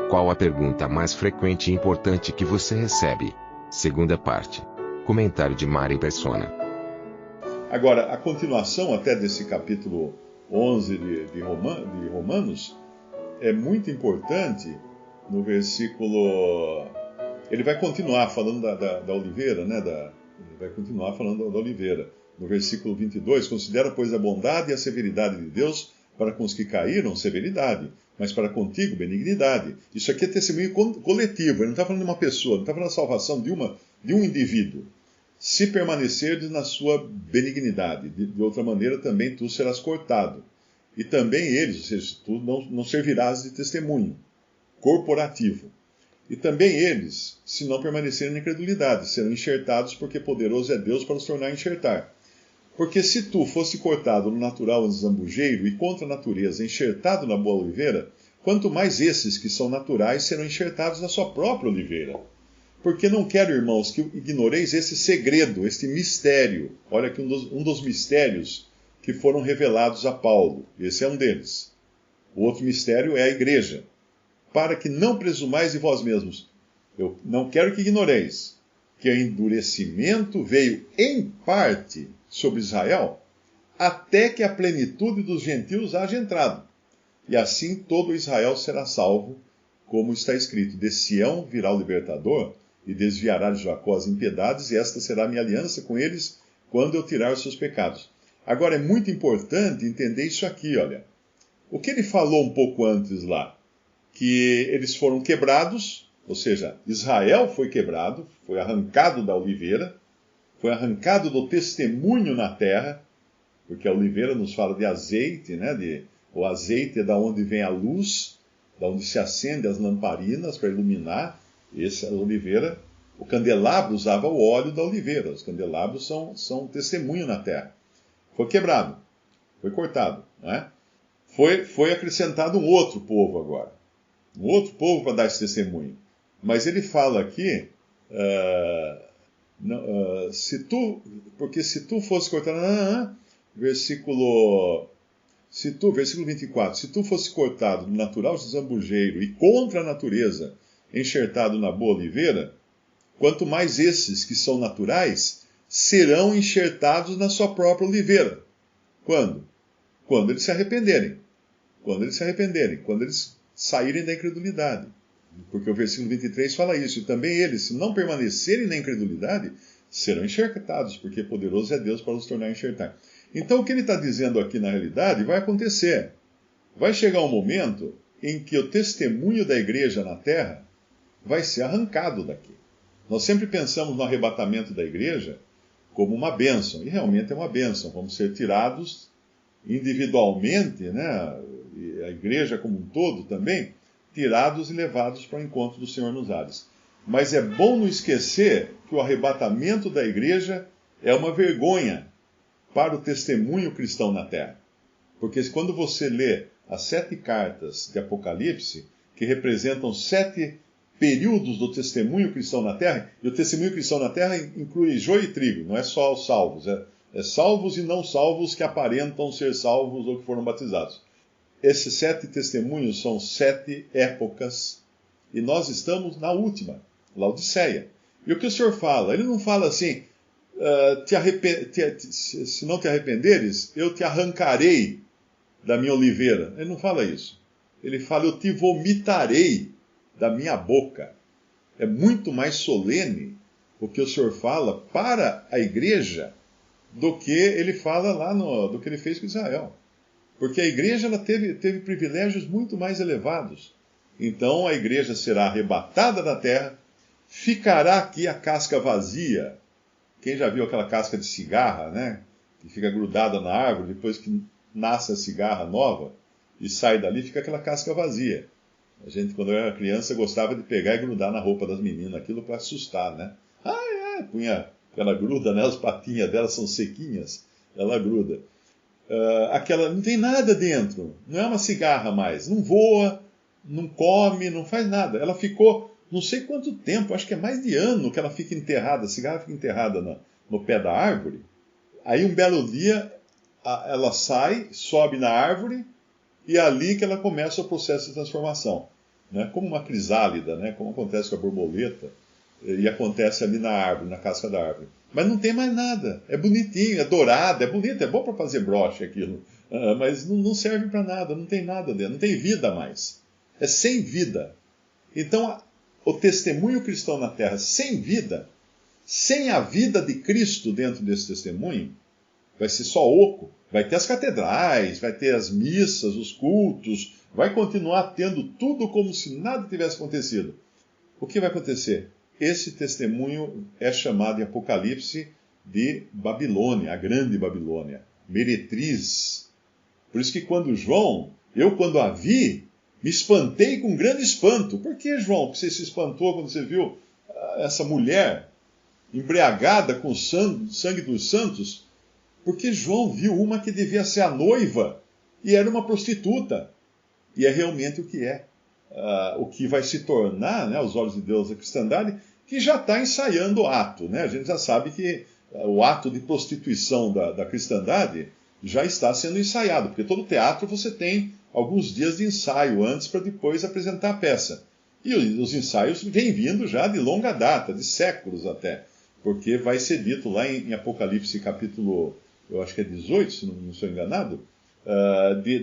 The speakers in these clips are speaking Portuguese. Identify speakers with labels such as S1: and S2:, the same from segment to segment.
S1: Qual a pergunta mais frequente e importante que você recebe? Segunda parte. Comentário de Mari Persona.
S2: Agora, a continuação até desse capítulo 11 de Romanos é muito importante. No versículo... Ele vai continuar falando da oliveira, né? Ele vai continuar falando da oliveira. No versículo 22, considera, pois, a bondade e a severidade de Deus para com os que caíram, severidade, mas para contigo, benignidade. Isso aqui é testemunho coletivo, ele não está falando de uma pessoa, não está falando da salvação de um indivíduo. Se permanecerdes na sua benignidade, de outra maneira também tu serás cortado. E também eles, ou seja, tu não servirás de testemunho corporativo. E também eles, se não permanecerem na incredulidade, serão enxertados, porque poderoso é Deus para os tornar a enxertar. Porque se tu fosse cortado no natural zambujeiro e contra a natureza enxertado na boa oliveira, quanto mais esses que são naturais serão enxertados na sua própria oliveira. Porque não quero, irmãos, que ignoreis esse segredo, este mistério. Olha aqui um dos mistérios que foram revelados a Paulo. Esse é um deles. O outro mistério é a igreja. Para que não presumais de vós mesmos. Eu não quero que ignoreis que o endurecimento veio em parte sobre Israel, até que a plenitude dos gentios haja entrado. E assim todo Israel será salvo, como está escrito: de Sião virá o libertador, e desviará de Jacó as impiedades, e esta será a minha aliança com eles, quando eu tirar os seus pecados. Agora é muito importante entender isso aqui, olha. O que ele falou um pouco antes lá? Que eles foram quebrados, ou seja, Israel foi quebrado, foi arrancado da oliveira, foi arrancado do testemunho na terra, porque a oliveira nos fala de azeite, né? O azeite é da onde vem a luz, da onde se acende as lamparinas para iluminar. Essa é a oliveira. O candelabro usava o óleo da oliveira. Os candelabros são testemunho na terra. Foi quebrado, foi cortado, não é? Foi acrescentado um outro povo agora. Um outro povo para dar esse testemunho. Mas ele fala aqui, porque se tu fosse cortado, versículo 24, se tu fosse cortado no natural zambujeiro e contra a natureza, enxertado na boa oliveira, quanto mais esses que são naturais serão enxertados na sua própria oliveira. Quando? Quando eles se arrependerem. Quando eles saírem da incredulidade. Porque o versículo 23 fala isso. E também eles, se não permanecerem na incredulidade, serão enxertados, porque poderoso é Deus para os tornar a enxertar. Então o que ele está dizendo aqui na realidade vai acontecer. Vai chegar um momento em que o testemunho da igreja na terra vai ser arrancado daqui. Nós sempre pensamos no arrebatamento da igreja como uma bênção. E realmente é uma bênção. Vamos ser tirados individualmente, né? A igreja como um todo também, tirados e levados para o encontro do Senhor nos ares. Mas é bom não esquecer que o arrebatamento da igreja é uma vergonha para o testemunho cristão na terra. Porque quando você lê as 7 cartas de Apocalipse, que representam 7 períodos do testemunho cristão na terra, e o testemunho cristão na terra inclui joio e trigo, não é só os salvos, é salvos e não salvos que aparentam ser salvos ou que foram batizados. Esses 7 testemunhos são 7 épocas, e nós estamos na última, Laodiceia. E o que o Senhor fala? Ele não fala assim, se não te arrependeres, eu te arrancarei da minha oliveira. Ele não fala isso. Ele fala, eu te vomitarei da minha boca. É muito mais solene o que o Senhor fala para a igreja do que ele fala lá do que ele fez com Israel. Porque a igreja ela teve privilégios muito mais elevados. Então a igreja será arrebatada da terra, ficará aqui a casca vazia. Quem já viu aquela casca de cigarra, né? Que fica grudada na árvore, depois que nasce a cigarra nova e sai dali, fica aquela casca vazia. A gente, quando eu era criança, gostava de pegar e grudar na roupa das meninas, aquilo para assustar, né? Punha, ela gruda, né? As patinhas dela são sequinhas, ela gruda. Aquela não tem nada dentro, não é uma cigarra mais, não voa, não come, não faz nada. Ela ficou não sei quanto tempo, acho que é mais de ano que ela fica enterrada, a cigarra fica enterrada no pé da árvore. Aí um belo dia ela sai, sobe na árvore e é ali que ela começa o processo de transformação. né? Como uma crisálida, né? Como acontece com a borboleta, e acontece ali na árvore, na casca da árvore. Mas não tem mais nada. É bonitinho, é dourado, é bonito, é bom para fazer broche aquilo. Mas não serve para nada, não tem nada dentro, não tem vida mais. É sem vida. Então, o testemunho cristão na terra sem vida, sem a vida de Cristo dentro desse testemunho, vai ser só oco. Vai ter as catedrais, vai ter as missas, os cultos, vai continuar tendo tudo como se nada tivesse acontecido. O que vai acontecer? Esse testemunho é chamado em Apocalipse de Babilônia, a grande Babilônia, meretriz. Por isso que quando a vi, me espantei com grande espanto. Por que, João, você se espantou quando você viu essa mulher embriagada com o sangue dos santos? Porque João viu uma que devia ser a noiva e era uma prostituta. E é realmente o que é. O que vai se tornar, né, aos olhos de Deus, a cristandade, que já está ensaiando o ato. Né? A gente já sabe que o ato de prostituição da cristandade já está sendo ensaiado, porque todo teatro você tem alguns dias de ensaio antes para depois apresentar a peça. E os ensaios vêm vindo já de longa data, de séculos até, porque vai ser dito lá em Apocalipse capítulo, eu acho que é 18, se não estou enganado,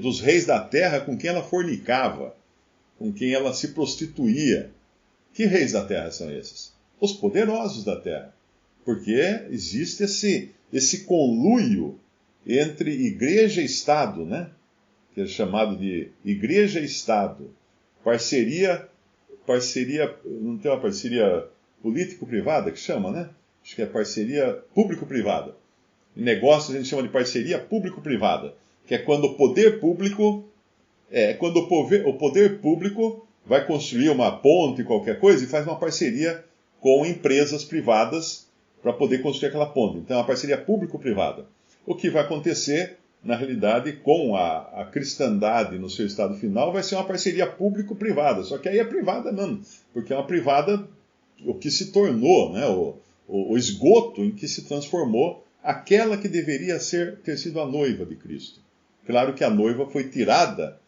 S2: dos reis da terra com quem ela fornicava, com quem ela se prostituía. Que reis da terra são esses? Os poderosos da terra. Porque existe esse conluio entre igreja e Estado, né? Que é chamado de igreja e Estado. Parceria, não tem uma parceria político-privada que chama, né? Acho que é parceria público-privada. Em negócios a gente chama de parceria público-privada, que é quando o poder público vai construir uma ponte, qualquer coisa, e faz uma parceria com empresas privadas para poder construir aquela ponte. Então é uma parceria público-privada. O que vai acontecer, na realidade, com a cristandade no seu estado final, vai ser uma parceria público-privada. Só que aí é privada mesmo, porque é uma privada, o que se tornou, né, o esgoto em que se transformou aquela que deveria ter sido a noiva de Cristo. Claro que a noiva foi tirada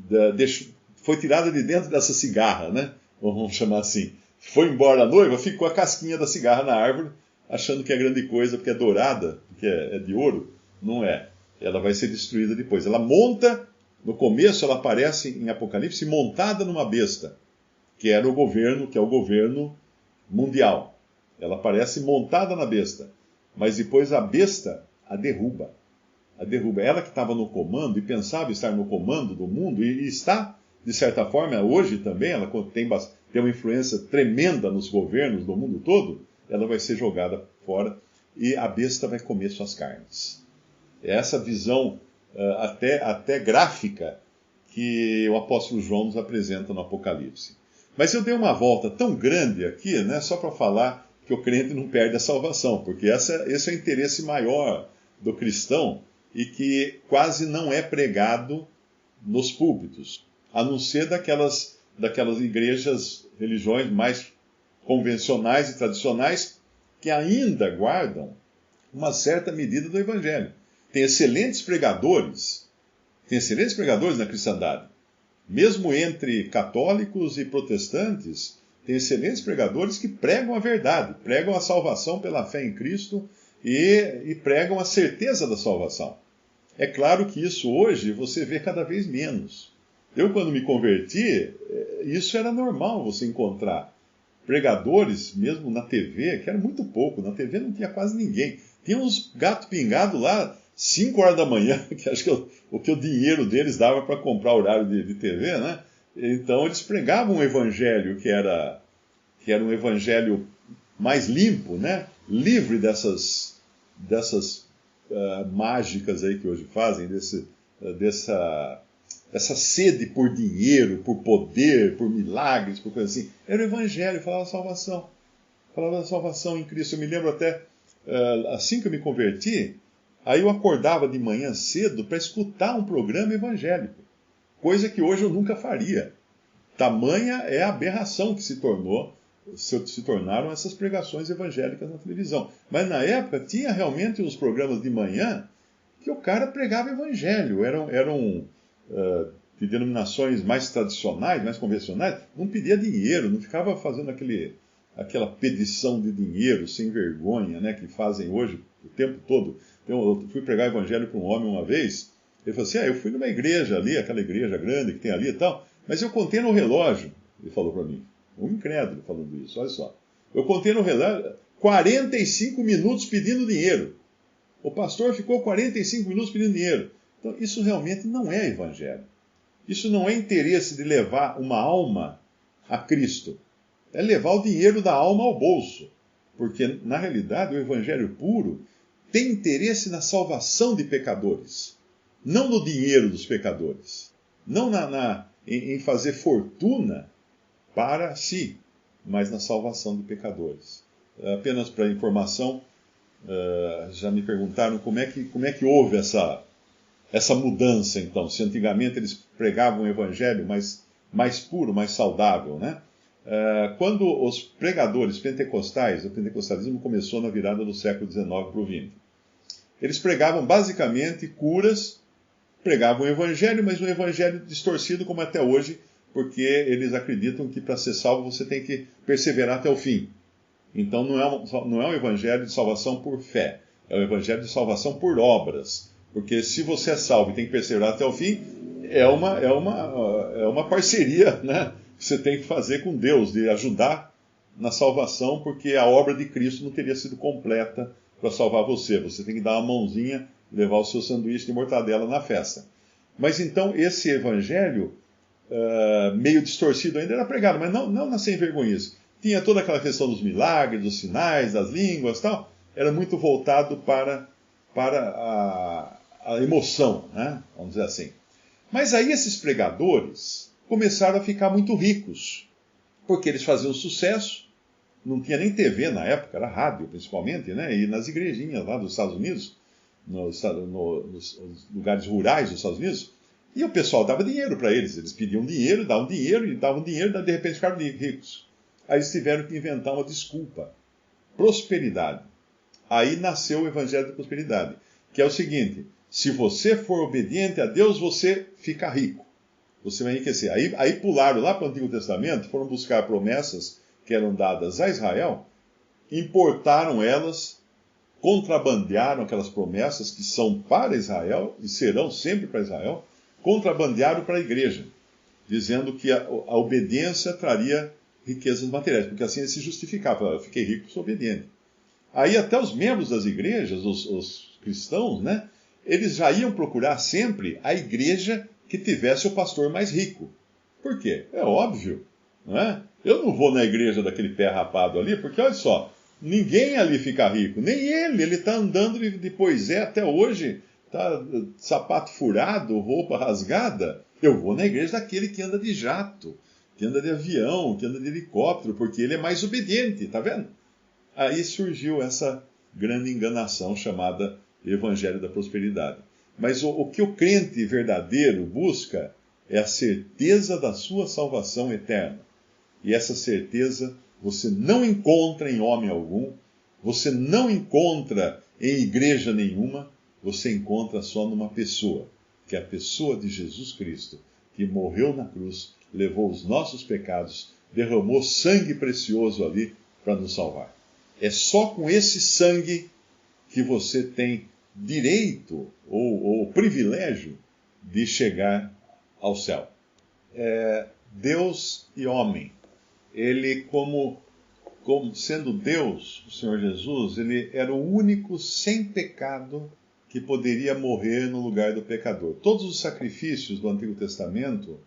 S2: de dentro dessa cigarra, né? Vamos chamar assim. Foi embora a noiva, ficou a casquinha da cigarra na árvore, achando que é grande coisa, porque é dourada, porque é de ouro. Não é. Ela vai ser destruída depois. Ela monta, no começo ela aparece em Apocalipse montada numa besta, que é o governo mundial. Ela aparece montada na besta, mas depois a besta a derruba. Ela que estava no comando e pensava estar no comando do mundo, e está, de certa forma, hoje também, ela tem uma influência tremenda nos governos do mundo todo, ela vai ser jogada fora e a besta vai comer suas carnes. É essa visão até gráfica que o apóstolo João nos apresenta no Apocalipse. Mas eu dei uma volta tão grande aqui, né, só para falar que o crente não perde a salvação, porque esse é o interesse maior do cristão e que quase não é pregado nos púlpitos, a não ser daquelas igrejas, religiões mais convencionais e tradicionais que ainda guardam uma certa medida do evangelho. Tem excelentes pregadores na cristandade. Mesmo entre católicos e protestantes, tem excelentes pregadores que pregam a verdade, pregam a salvação pela fé em Cristo e pregam a certeza da salvação. É claro que isso hoje você vê cada vez menos. Eu, quando me converti, isso era normal você encontrar pregadores, mesmo na TV, que era muito pouco. Na TV não tinha quase ninguém. Tinha uns gato pingado lá, 5 horas da manhã, que acho que o dinheiro deles dava para comprar horário de TV, né? Então eles pregavam um evangelho que era um evangelho mais limpo, né? Livre dessas mágicas aí que hoje fazem, dessa sede por dinheiro, por poder, por milagres, por coisa assim. Era o evangelho, falava da salvação em Cristo. Eu me lembro até, assim que eu me converti, aí eu acordava de manhã cedo para escutar um programa evangélico, coisa que hoje eu nunca faria. Tamanha é a aberração que se tornaram essas pregações evangélicas na televisão. Mas na época tinha realmente os programas de manhã que o cara pregava evangelho. de denominações mais tradicionais, mais convencionais, não pedia dinheiro, não ficava fazendo aquela pedição de dinheiro sem vergonha, né, que fazem hoje o tempo todo. Então, eu fui pregar o evangelho para um homem uma vez, ele falou assim, eu fui numa igreja ali, aquela igreja grande que tem ali e tal, mas eu contei no relógio, ele falou para mim, um incrédulo falando isso, olha só. Eu contei no relógio 45 minutos pedindo dinheiro. O pastor ficou 45 minutos pedindo dinheiro. Então, isso realmente não é evangelho. Isso não é interesse de levar uma alma a Cristo. É levar o dinheiro da alma ao bolso. Porque, na realidade, o evangelho puro tem interesse na salvação de pecadores. Não no dinheiro dos pecadores. Não em fazer fortuna para si, mas na salvação de pecadores. Apenas para informação, já me perguntaram como é que houve essa mudança, então. Se antigamente eles pregavam o evangelho mais puro, mais saudável, né? Quando os pregadores pentecostais, o pentecostalismo começou na virada do século XIX para o XX. Eles pregavam basicamente curas, pregavam o evangelho, mas um evangelho distorcido como até hoje, porque eles acreditam que para ser salvo você tem que perseverar até o fim. Então não é um evangelho de salvação por fé, é um evangelho de salvação por obras. Porque se você é salvo e tem que perseverar até o fim, é uma parceria, né, que você tem que fazer com Deus, de ajudar na salvação, porque a obra de Cristo não teria sido completa para salvar você. Você tem que dar uma mãozinha e levar o seu sanduíche de mortadela na festa. Mas então esse evangelho, meio distorcido ainda, era pregado, mas não na sem vergonhice. Tinha toda aquela questão dos milagres, dos sinais, das línguas e tal. Era muito voltado para a emoção, né? Vamos dizer assim. Mas aí esses pregadores começaram a ficar muito ricos, porque eles faziam sucesso, não tinha nem TV na época, era rádio principalmente, né? E nas igrejinhas lá dos Estados Unidos, nos lugares rurais dos Estados Unidos, e o pessoal dava dinheiro para eles. Eles pediam dinheiro, davam dinheiro, de repente ficaram ricos. Aí eles tiveram que inventar uma desculpa. Prosperidade. Aí nasceu o Evangelho da Prosperidade, que é o seguinte: se você for obediente a Deus, você fica rico. Você vai enriquecer. Aí pularam lá para o Antigo Testamento, foram buscar promessas que eram dadas a Israel, importaram elas, contrabandearam aquelas promessas que são para Israel e serão sempre para Israel, contrabandearam para a igreja, dizendo que a obediência traria riquezas materiais, porque assim ele se justificava. Eu fiquei rico, sou obediente. Aí até os membros das igrejas, os cristãos, né, eles já iam procurar sempre a igreja que tivesse o pastor mais rico. Por quê? É óbvio, não é? Eu não vou na igreja daquele pé rapado ali, porque olha só, ninguém ali fica rico, nem ele está andando de poisé até hoje, tá, sapato furado, roupa rasgada. Eu vou na igreja daquele que anda de jato, que anda de avião, que anda de helicóptero, porque ele é mais obediente, tá vendo? Aí surgiu essa grande enganação chamada Evangelho da Prosperidade. Mas o que o crente verdadeiro busca é a certeza da sua salvação eterna. E essa certeza você não encontra em homem algum, você não encontra em igreja nenhuma, você encontra só numa pessoa, que é a pessoa de Jesus Cristo, que morreu na cruz, levou os nossos pecados, derramou sangue precioso ali para nos salvar. É só com esse sangue que você tem direito ou privilégio de chegar ao céu. Deus e homem. Ele, como sendo Deus, o Senhor Jesus, ele era o único sem pecado que poderia morrer no lugar do pecador. Todos os sacrifícios do Antigo Testamento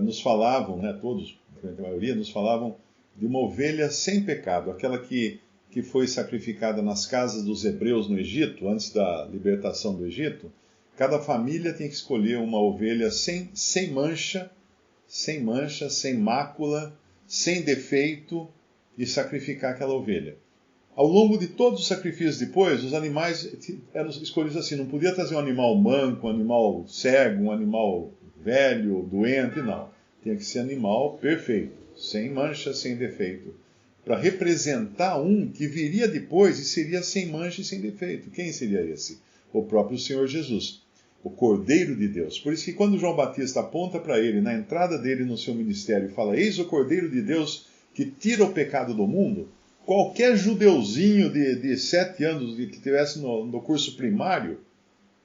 S2: nos falavam, né, todos, a maioria, nos falavam de uma ovelha sem pecado, aquela que foi sacrificada nas casas dos hebreus no Egito, antes da libertação do Egito. Cada família tem que escolher uma ovelha sem mancha, sem mácula, sem defeito, e sacrificar aquela ovelha. Ao longo de todos os sacrifícios depois, os animais eram escolhidos assim, não podia trazer um animal manco, um animal cego, um animal velho, doente, não. Tinha que ser animal perfeito, sem mancha, sem defeito, para representar um que viria depois e seria sem mancha e sem defeito. Quem seria esse? O próprio Senhor Jesus. O Cordeiro de Deus. Por isso que quando João Batista aponta para ele, na entrada dele no seu ministério, e fala: eis o Cordeiro de Deus que tira o pecado do mundo, qualquer judeuzinho de 7 anos que estivesse no curso primário,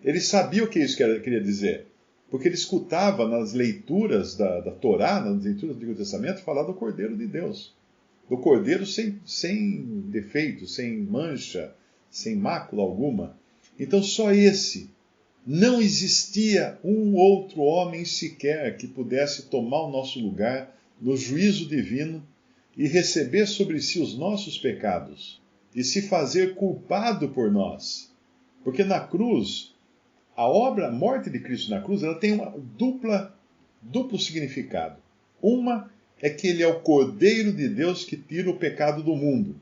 S2: ele sabia o que isso queria dizer. Porque ele escutava nas leituras da Torá, nas leituras do Antigo Testamento, falar do Cordeiro de Deus. Do Cordeiro sem defeito, sem mancha, sem mácula alguma. Então só esse. Não existia um outro homem sequer que pudesse tomar o nosso lugar no juízo divino e receber sobre si os nossos pecados e se fazer culpado por nós. Porque na cruz, a morte de Cristo na cruz, ela tem um duplo significado. Uma é que ele é o Cordeiro de Deus que tira o pecado do mundo.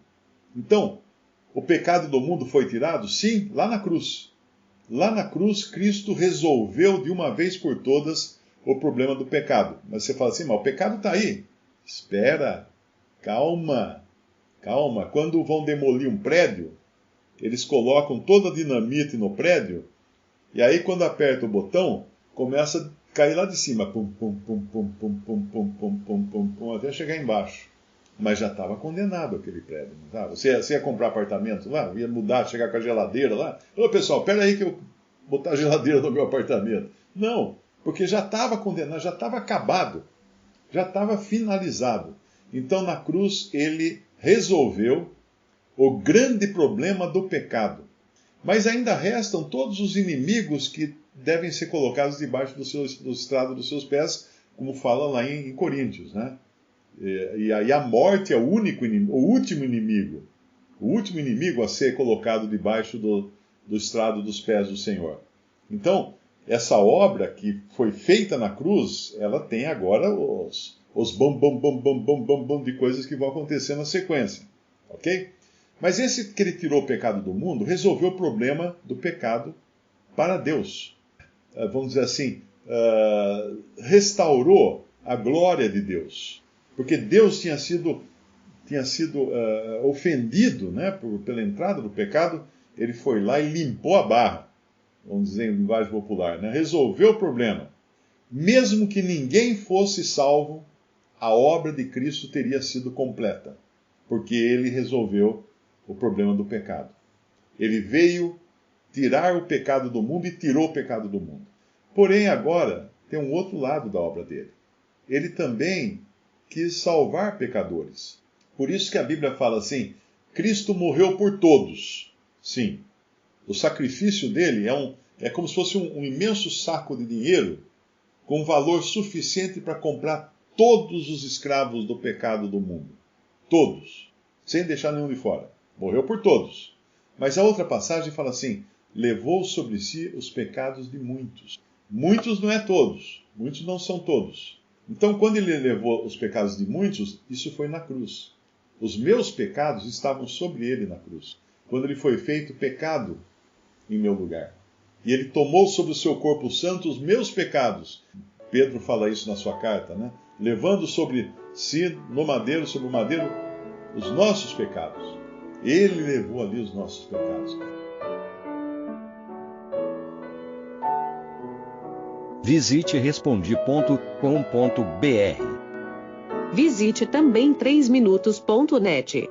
S2: Então, o pecado do mundo foi tirado? Sim, lá na cruz. Lá na cruz, Cristo resolveu de uma vez por todas o problema do pecado. Mas você fala assim, mas o pecado está aí. Espera, calma. Quando vão demolir um prédio, eles colocam toda a dinamite no prédio, e aí quando aperta o botão, começa a cair lá de cima, pum, pum, pum, pum, pum, pum, pum, pum, pum, pum, pum, até chegar embaixo. Mas já estava condenado aquele prédio, não estava? Você ia comprar apartamento lá, ia mudar, chegar com a geladeira lá. Ô pessoal, espera aí que eu vou botar a geladeira no meu apartamento. Não, porque já estava condenado, já estava acabado, já estava finalizado. Então na cruz ele resolveu o grande problema do pecado. Mas ainda restam todos os inimigos que devem ser colocados debaixo do estrado dos seus pés, como fala lá em Coríntios, né? E aí a morte é o último inimigo. O último inimigo a ser colocado debaixo do estrado dos pés do Senhor. Então, essa obra que foi feita na cruz, ela tem agora os bom de coisas que vão acontecer na sequência. Ok? Mas esse que ele tirou o pecado do mundo, resolveu o problema do pecado para Deus. Vamos dizer assim, restaurou a glória de Deus. Porque Deus tinha sido ofendido, né, pela entrada do pecado, ele foi lá e limpou a barra, vamos dizer em linguagem popular, né, resolveu o problema. Mesmo que ninguém fosse salvo, a obra de Cristo teria sido completa, porque ele resolveu o problema do pecado. Ele veio tirar o pecado do mundo e tirou o pecado do mundo. Porém, agora, tem um outro lado da obra dele. Ele também quis salvar pecadores. Por isso que a Bíblia fala assim, Cristo morreu por todos. Sim, o sacrifício dele é como se fosse um imenso saco de dinheiro com valor suficiente para comprar todos os escravos do pecado do mundo. Todos, sem deixar nenhum de fora. Morreu por todos. Mas a outra passagem fala assim, levou sobre si os pecados de muitos. Muitos não é todos, muitos não são todos. Então, quando ele levou os pecados de muitos, isso foi na cruz. Os meus pecados estavam sobre ele na cruz. Quando ele foi feito pecado em meu lugar. E ele tomou sobre o seu corpo santo os meus pecados. Pedro fala isso na sua carta, né? Levando sobre si, sobre o madeiro, os nossos pecados. Ele levou ali os nossos pecados.
S3: Visite Respondi.com.br. Visite também 3minutos.net.